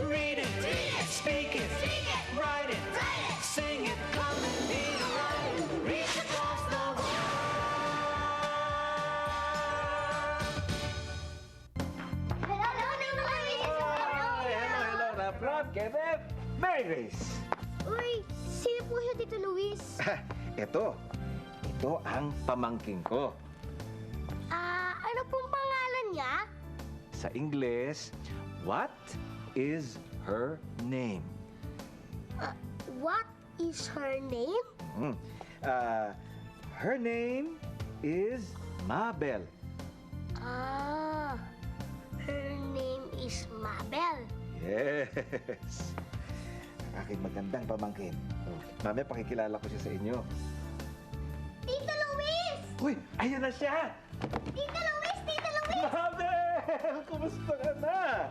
Read it, speak it, write it, sing it, come and be right. Reach across the Hello, Rap, Kenneth, Mary Grace. Uy, sino po siya, Tito Luis? Ito ang pamangking ko. Ano pong pangalan niya? Sa Ingles, what is her name? What is her name? Her name is Mabel. Her name is Mabel. Yes. Ang aking magandang pamangkin. Mamaya pakikilala ko siya sa inyo. Tito Luis! Uy, ayun na siya! Tito Luis! Tito Luis! Mabel! Kumusta ka na?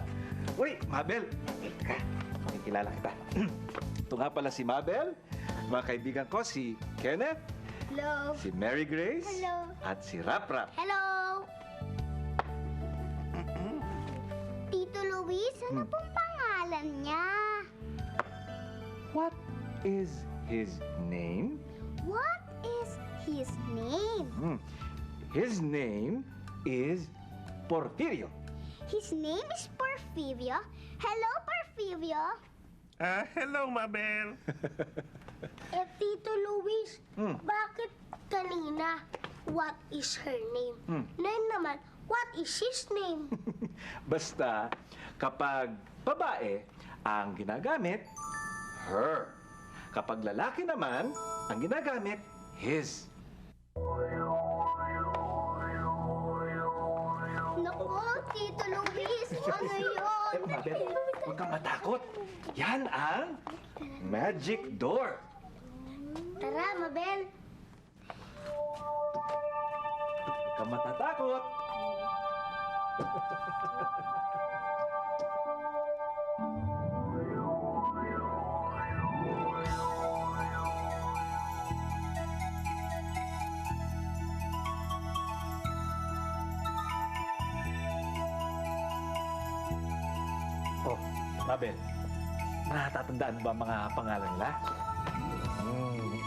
Uy, Mabel! Teka, pakikilala kita. Ito nga pala si Mabel. Mga kaibigan ko, si Kenneth, Hello. si Mary Grace, Hello. at si Rap. Hello. Tito Luis, ano pong pangalan niya? What is his name? What is his name? His name is Porfirio. His name is Porfirio. Hello, Porfirio. Hello, Mabel. Tito Luis, bakit kanina, what is her name? Ngayon naman, what is his name? Basta, kapag babae ang ginagamit, her. Kapag lalaki naman, ang ginagamit, his. Naku, Tito Luis, ano yun? Mabel, huwag kang matakot. Yan ang magic door. Tara, Mabel. Huwag kang matatakot. Oh, Mabel, natatandaan ba ang mga pangalan nila?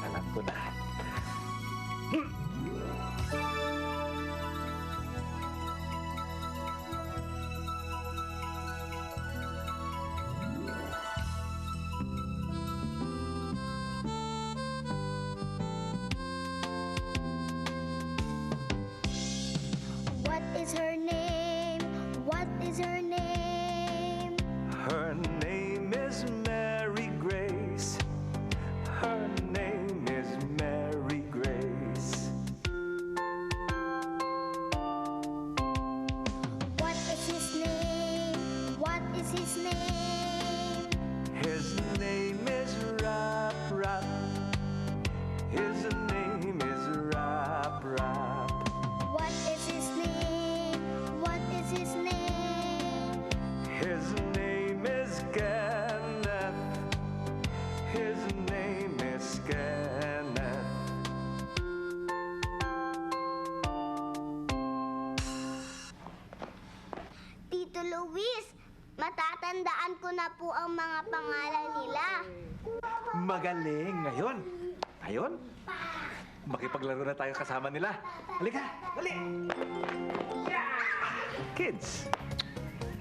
Alam ko na. What is her name? What is her name? Her name is Mary Grace. Her name is Mary Grace. What is his name? What is his name? His name is Rap Rap. His name is Rap Rap. What is his name? What is his name? His name is Kenneth. His name is Kenneth. Tito Luis, matatandaan ko na po ang mga pangalan nila. Magaling ngayon. Ngayon, makipaglaro na tayo kasama nila. Halika, dali. Kids,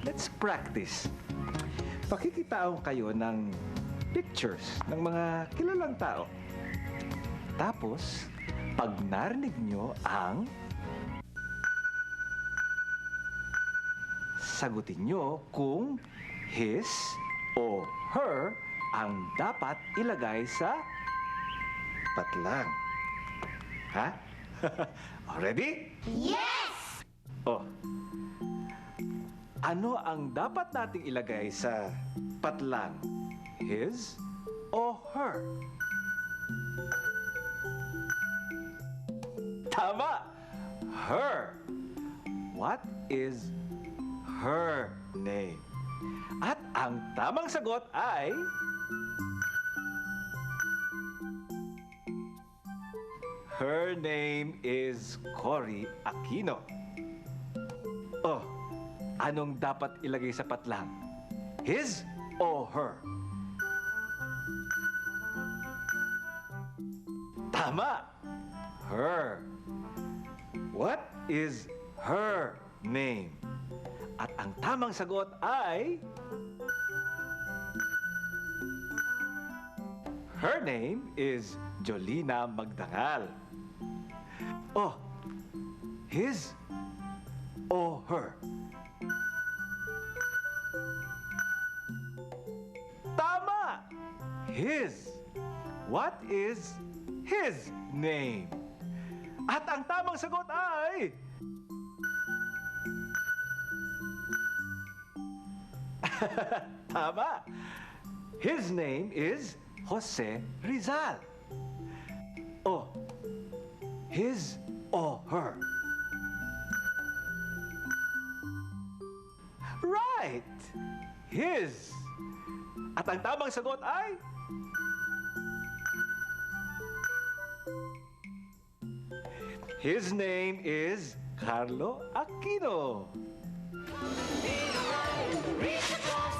let's practice. Pakikitaon kayo ng pictures ng mga kilalang tao. Tapos, pag narinig nyo ang sagutin nyo kung his o her ang dapat ilagay sa patlang. Ha? Ready? Yes! Oh. Ano ang dapat nating ilagay sa patlang? His o her? Tama! Her. What is her name? At ang tamang sagot ay... Her name is Cory Aquino. Oh, anong dapat ilagay sa patlang? His or her? Tama! Her. What is her name? At ang tamang sagot ay... Her name is Jolina Magdangal. Oh, his or her? Tama! His. What is his name? At ang tamang sagot ay... Tama! His name is Jose Rizal. Oh, his or her? Right! His. At ang tamang sagot ay... His name is Carlo Aquino. Reach across